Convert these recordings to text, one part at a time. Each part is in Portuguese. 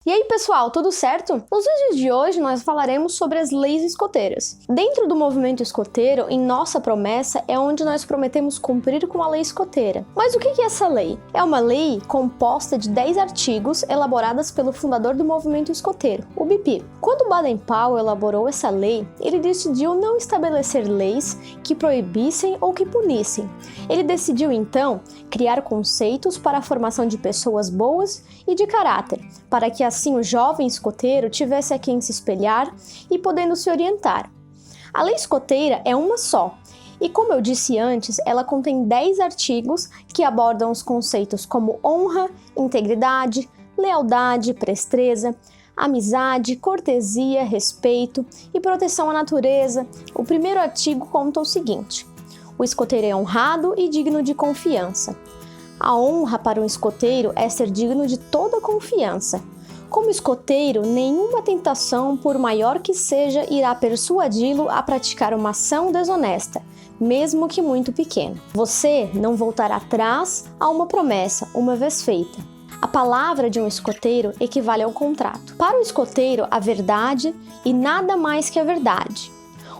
E aí pessoal, tudo certo? Nos vídeos de hoje nós falaremos sobre as leis escoteiras. Dentro do movimento escoteiro, em nossa promessa, é onde nós prometemos cumprir com a lei escoteira. Mas o que é essa lei? É uma lei composta de 10 artigos elaboradas pelo fundador do movimento escoteiro, o BP. Quando Baden-Powell elaborou essa lei, ele decidiu não estabelecer leis que proibissem ou que punissem. Ele decidiu então criar conceitos para a formação de pessoas boas e de caráter, para que assim o jovem escoteiro tivesse a quem se espelhar e podendo se orientar. A lei escoteira é uma só, e como eu disse antes, ela contém 10 artigos que abordam os conceitos como honra, integridade, lealdade, presteza, amizade, cortesia, respeito e proteção à natureza. O primeiro artigo conta o seguinte: o escoteiro é honrado e digno de confiança. A honra para um escoteiro é ser digno de toda confiança. Como escoteiro, nenhuma tentação, por maior que seja, irá persuadi-lo a praticar uma ação desonesta, mesmo que muito pequena. Você não voltará atrás a uma promessa, uma vez feita. A palavra de um escoteiro equivale ao contrato. Para o escoteiro, a verdade e nada mais que a verdade.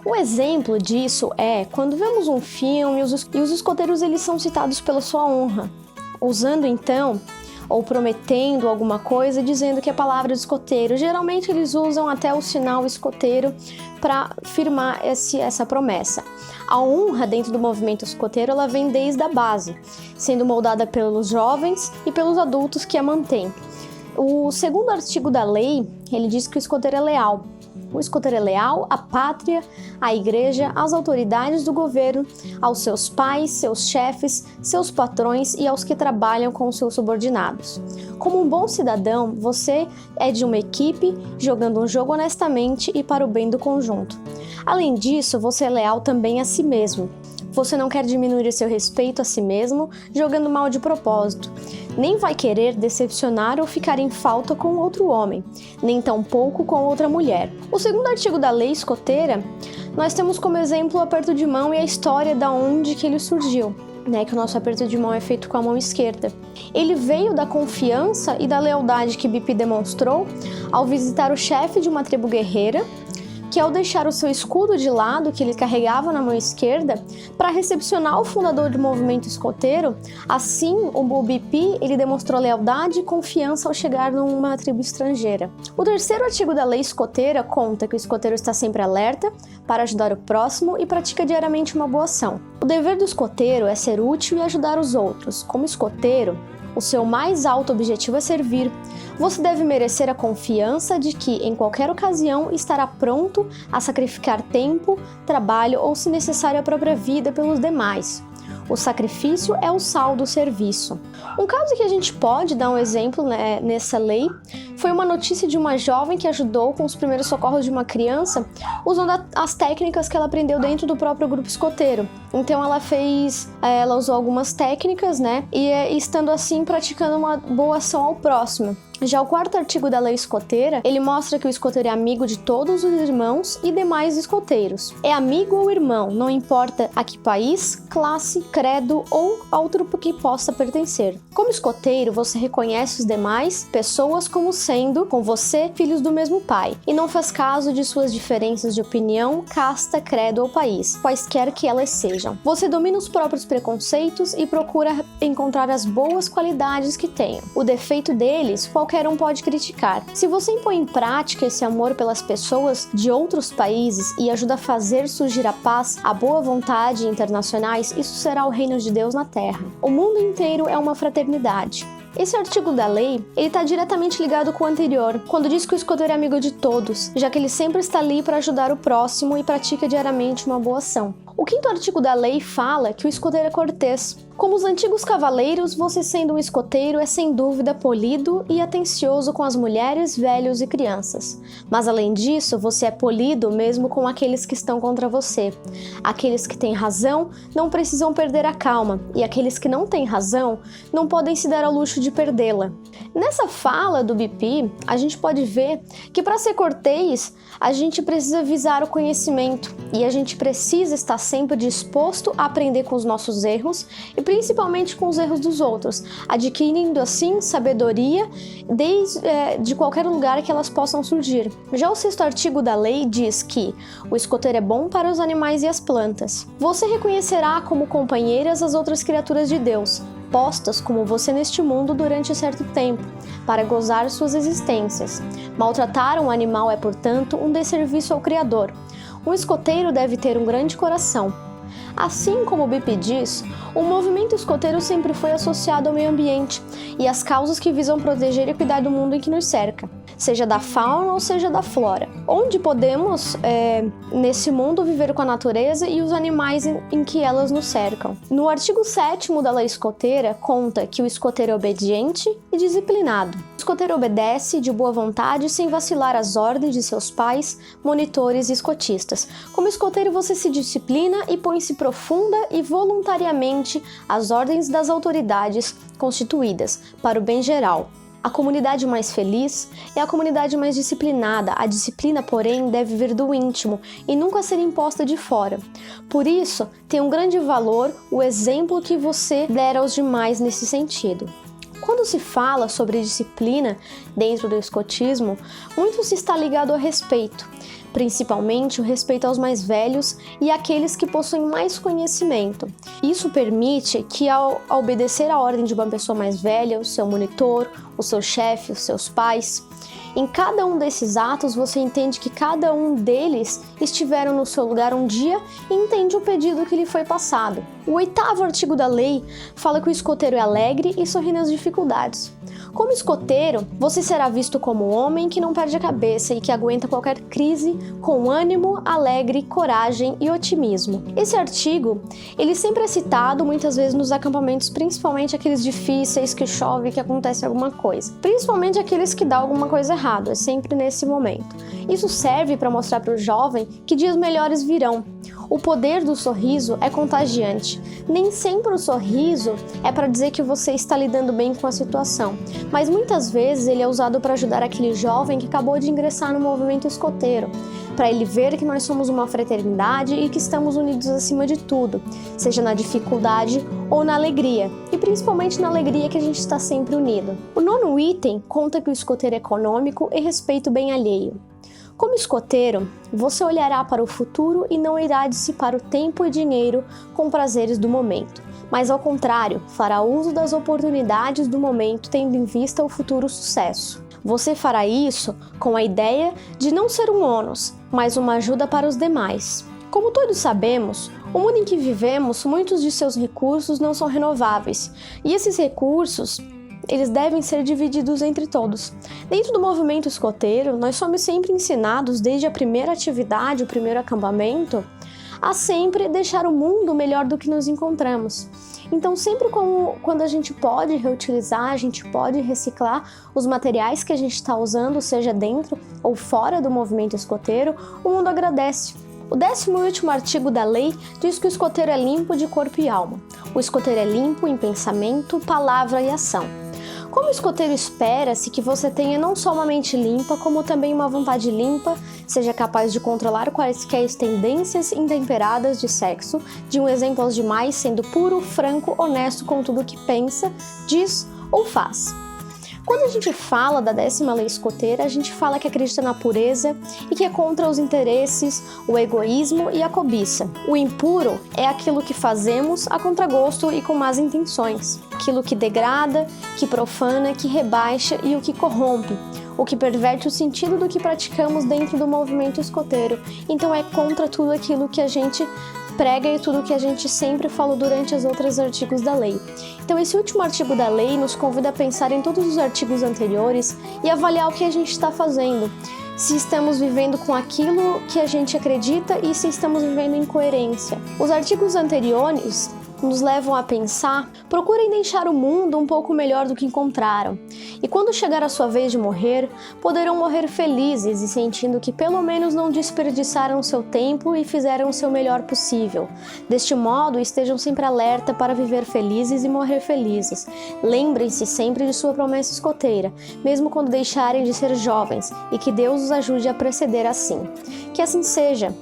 Um exemplo disso é quando vemos um filme e os escoteiros eles são citados pela sua honra, usando então ou prometendo alguma coisa, dizendo que a palavra de escoteiro. Geralmente eles usam até o sinal escoteiro para firmar essa promessa. A honra dentro do movimento escoteiro ela vem desde a base, sendo moldada pelos jovens e pelos adultos que a mantêm. O segundo artigo da lei, ele diz que o escoteiro é leal. O escoteiro é leal à pátria, à igreja, às autoridades do governo, aos seus pais, seus chefes, seus patrões e aos que trabalham com os seus subordinados. Como um bom cidadão, você é de uma equipe, jogando um jogo honestamente e para o bem do conjunto. Além disso, você é leal também a si mesmo. Você não quer diminuir seu respeito a si mesmo, jogando mal de propósito. Nem vai querer decepcionar ou ficar em falta com outro homem, nem tampouco com outra mulher. O segundo artigo da lei escoteira, nós temos como exemplo o aperto de mão e a história da onde que ele surgiu, que o nosso aperto de mão é feito com a mão esquerda. Ele veio da confiança e da lealdade que BP demonstrou ao visitar o chefe de uma tribo guerreira, que ao deixar o seu escudo de lado, que ele carregava na mão esquerda, para recepcionar o fundador do movimento escoteiro, assim o BP ele demonstrou lealdade e confiança ao chegar numa tribo estrangeira. O terceiro artigo da lei escoteira conta que o escoteiro está sempre alerta para ajudar o próximo e pratica diariamente uma boa ação. O dever do escoteiro é ser útil e ajudar os outros. Como escoteiro, o seu mais alto objetivo é servir. Você deve merecer a confiança de que, em qualquer ocasião, estará pronto a sacrificar tempo, trabalho ou, se necessário, a própria vida pelos demais. O sacrifício é o sal do serviço. Um caso que a gente pode dar um exemplo nessa lei foi uma notícia de uma jovem que ajudou com os primeiros socorros de uma criança usando as técnicas que ela aprendeu dentro do próprio grupo escoteiro. Então ela usou algumas técnicas, e estando assim praticando uma boa ação ao próximo. Já o quarto artigo da lei escoteira, ele mostra que o escoteiro é amigo de todos os irmãos e demais escoteiros. É amigo ou irmão, não importa a que país, classe, credo ou ao grupo que possa pertencer. Como escoteiro, você reconhece os demais pessoas como sendo, com você, filhos do mesmo pai, e não faz caso de suas diferenças de opinião, casta, credo ou país, quaisquer que elas sejam. Você domina os próprios preconceitos e procura encontrar as boas qualidades que tenham. O defeito deles, qualquer um pode criticar. Se você impõe em prática esse amor pelas pessoas de outros países e ajuda a fazer surgir a paz, a boa vontade internacionais, isso será o reino de Deus na Terra. O mundo inteiro é uma fraternidade. Esse artigo da lei, ele está diretamente ligado com o anterior, quando diz que o escoteiro é amigo de todos, já que ele sempre está ali para ajudar o próximo e pratica diariamente uma boa ação. O quinto artigo da lei fala que o escoteiro é cortês. Como os antigos cavaleiros, você sendo um escoteiro é sem dúvida polido e atencioso com as mulheres, velhos e crianças. Mas além disso, você é polido mesmo com aqueles que estão contra você. Aqueles que têm razão não precisam perder a calma, e aqueles que não têm razão não podem se dar ao luxo de perdê-la. Nessa fala do BP, a gente pode ver que para ser cortês, a gente precisa visar o conhecimento e a gente precisa estar sempre disposto a aprender com os nossos erros e principalmente com os erros dos outros, adquirindo assim sabedoria de qualquer lugar que elas possam surgir. Já o 6º artigo da lei diz que o escoteiro é bom para os animais e as plantas. Você reconhecerá como companheiras as outras criaturas de Deus, postas como você neste mundo durante certo tempo, para gozar suas existências. Maltratar um animal é, portanto, um desserviço ao Criador. Um escoteiro deve ter um grande coração. Assim como o BIP diz, o movimento escoteiro sempre foi associado ao meio ambiente e às causas que visam proteger e cuidar do mundo em que nos cerca, seja da fauna ou seja da flora, onde podemos, nesse mundo, viver com a natureza e os animais em que elas nos cercam. No artigo 7º da lei escoteira, conta que o escoteiro é obediente e disciplinado. O escoteiro obedece de boa vontade sem vacilar às ordens de seus pais, monitores e escotistas. Como escoteiro, você se disciplina e põe-se profunda e voluntariamente às ordens das autoridades constituídas para o bem geral. A comunidade mais feliz é a comunidade mais disciplinada. A disciplina, porém, deve vir do íntimo e nunca ser imposta de fora. Por isso, tem um grande valor o exemplo que você der aos demais nesse sentido. Quando se fala sobre disciplina dentro do escotismo, muito se está ligado ao respeito, principalmente o respeito aos mais velhos e àqueles que possuem mais conhecimento. Isso permite que, ao obedecer à ordem de uma pessoa mais velha, o seu monitor, o seu chefe, os seus pais, em cada um desses atos você entende que cada um deles estiveram no seu lugar um dia e entende o pedido que lhe foi passado. O 8º artigo da lei fala que o escoteiro é alegre e sorri nas dificuldades. Como escoteiro, você será visto como um homem que não perde a cabeça e que aguenta qualquer crise com ânimo, alegre, coragem e otimismo. Esse artigo, ele sempre é citado muitas vezes nos acampamentos, principalmente aqueles difíceis, que chove, que acontece alguma coisa. Principalmente aqueles que dá alguma coisa errada, é sempre nesse momento. Isso serve para mostrar para o jovem que dias melhores virão. O poder do sorriso é contagiante. Nem sempre o sorriso é para dizer que você está lidando bem com a situação, mas muitas vezes ele é usado para ajudar aquele jovem que acabou de ingressar no movimento escoteiro, para ele ver que nós somos uma fraternidade e que estamos unidos acima de tudo, seja na dificuldade ou na alegria, e principalmente na alegria que a gente está sempre unido. O 9º item conta que o escoteiro é econômico e respeita o bem alheio. Como escoteiro, você olhará para o futuro e não irá dissipar o tempo e dinheiro com prazeres do momento, mas ao contrário, fará uso das oportunidades do momento tendo em vista o futuro sucesso. Você fará isso com a ideia de não ser um ônus, mas uma ajuda para os demais. Como todos sabemos, o mundo em que vivemos, muitos de seus recursos não são renováveis, e esses recursos eles devem ser divididos entre todos. Dentro do movimento escoteiro, nós somos sempre ensinados, desde a primeira atividade, o primeiro acampamento, a sempre deixar o mundo melhor do que nos encontramos. Então, sempre quando a gente pode reutilizar, a gente pode reciclar os materiais que a gente está usando, seja dentro ou fora do movimento escoteiro, o mundo agradece. O 10º artigo da lei diz que o escoteiro é limpo de corpo e alma. O escoteiro é limpo em pensamento, palavra e ação. Como escoteiro, espera-se que você tenha não só uma mente limpa, como também uma vontade limpa, seja capaz de controlar quaisquer tendências intemperadas de sexo, de um exemplo aos demais, sendo puro, franco, honesto com tudo o que pensa, diz ou faz. Quando a gente fala da 10ª lei escoteira, a gente fala que acredita na pureza e que é contra os interesses, o egoísmo e a cobiça. O impuro é aquilo que fazemos a contragosto e com más intenções, aquilo que degrada, que profana, que rebaixa e o que corrompe, o que perverte o sentido do que praticamos dentro do movimento escoteiro. Então é contra tudo aquilo que a gente prega e tudo que a gente sempre falou durante os outros artigos da lei. Então esse último artigo da lei nos convida a pensar em todos os artigos anteriores e avaliar o que a gente está fazendo, se estamos vivendo com aquilo que a gente acredita e se estamos vivendo em coerência. Os artigos anteriores nos levam a pensar: procurem deixar o mundo um pouco melhor do que encontraram. E quando chegar a sua vez de morrer, poderão morrer felizes e sentindo que pelo menos não desperdiçaram seu tempo e fizeram o seu melhor possível. Deste modo, estejam sempre alerta para viver felizes e morrer felizes. Lembrem-se sempre de sua promessa escoteira, mesmo quando deixarem de ser jovens, e que Deus os ajude a proceder assim. Que assim seja.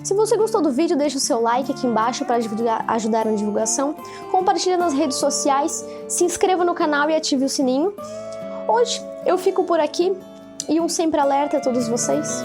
Se você gostou do vídeo, deixa o seu like aqui embaixo para ajudar na divulgação, compartilha nas redes sociais, se inscreva no canal e ative o sininho. Hoje eu fico por aqui e um sempre alerta a todos vocês.